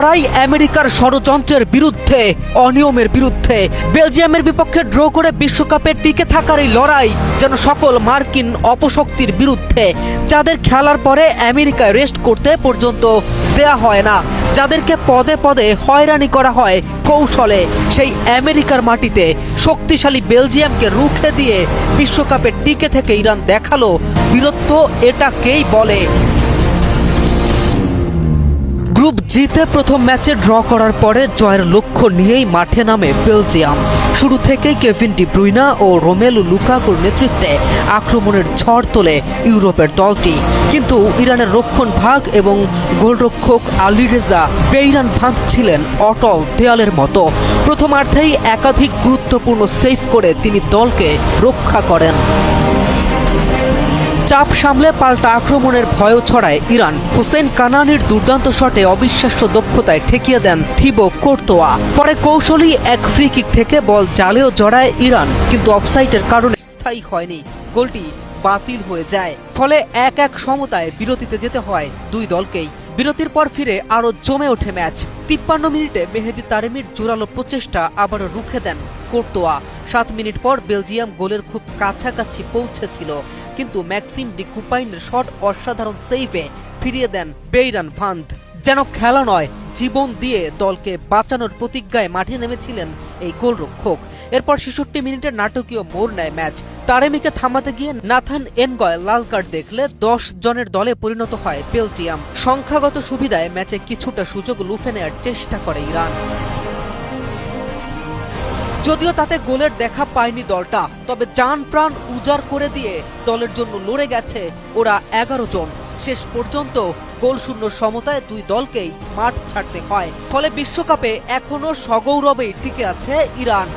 তারাই আমেরিকার ষড়যন্ত্রের বিরুদ্ধে, অনিয়মের বিরুদ্ধে বেলজিয়ামের বিপক্ষে ড্র করে বিশ্বকাপে টিকে থাকার এই লড়াই যেন সকল মার্কিন অপশক্তির বিরুদ্ধে, যাদের খেলার পরে আমেরিকায় রেস্ট করতে পর্যন্ত দেয়া হয় না, যাদেরকে পদে পদে হয়রানি করা হয় কৌশলে, সেই আমেরিকার মাটিতে শক্তিশালী বেলজিয়ামকে রুখে দিয়ে বিশ্বকাপে টিকে থেকে ইরান দেখালো বীরত্ব এটাকেই বলে। গ্রুপ জিতে প্রথম ম্যাচে ড্র করার পরে জয়ের লক্ষ্য নিয়েই মাঠে নামে বেলজিয়াম। শুরু থেকেই কেভিন ডি ব্রুইনা ও রোমেলু লুকাকুর নেতৃত্বে আক্রমণের ঝড় তোলে ইউরোপের দলটি, কিন্তু ইরানের রক্ষণ ভাগ এবং গোলরক্ষক আলীরেজা বেইরান ভাঁধ ছিলেন অটল দেয়ালের মতো। প্রথমার্ধেই একাধিক গুরুত্বপূর্ণ সেভ করে তিনি দলকে রক্ষা করেন। চাপ সামলে পাল্টা আক্রমণের ভয়ও ছড়ায় ইরান। হোসেন কানানির দুর্দান্ত শটে অবিশ্বাস্য দক্ষতায় ঠেকিয়ে দেন থিবো কোর্তোয়া। পরে কৌশলী এক ফ্রি কিক থেকে বল জালেও জড়ায় ইরান, কিন্তু অফসাইডের কারণে স্থায়ী হয়নি, গোলটি বাতিল হয়ে যায়। ফলে ১-১ সমতায় বিরতিতে যেতে হয় দুই দলকেই। বিরতির পর ফিরে আরও জমে ওঠে ম্যাচ। ৫৩ মিনিটে মেহেদি তারেমির জোরালো প্রচেষ্টা আবারও রুখে দেন কোর্তোয়া। ৭ মিনিট পর বেলজিয়াম গোলের খুব কাছাকাছি পৌঁছেছিল, কিন্তু ম্যাক্সিম ডি কুপাইনের শট অসাধারণ সেভে ফিরিয়ে দেন বেইরান ভাঁধ। যেন খেলা নয়, জীবন দিয়ে দলকে বাঁচানোর প্রতিজ্ঞায় মাঠে নেমেছিলেন এই গোলরক্ষক। এরপর ৬৬ মিনিটের নাটকীয় মোড় নেয় ম্যাচ। তারেমিকে থামাতে গিয়ে নাথান এনগয় লাল কার্ড দেখলে ১০ জনের দলে পরিণত হয় বেলজিয়াম। সংখ্যাগত সুবিধায় ম্যাচে কিছুটা সুযোগ লুফে নেয়ার চেষ্টা করে ইরান। যদিও তাতে গোলের দেখা পায়নি দলটা, তবে জান প্রাণ উজাড় করে দিয়ে দলের জন্য লড়ে গেছে ওরা ১১ জন। শেষ পর্যন্ত গোলশূন্য সমতায় দুই দলকেই মাঠ ছাড়তে হয়। ফলে বিশ্বকাপে এখনো সগৌরবেই টিকে আছে ইরান।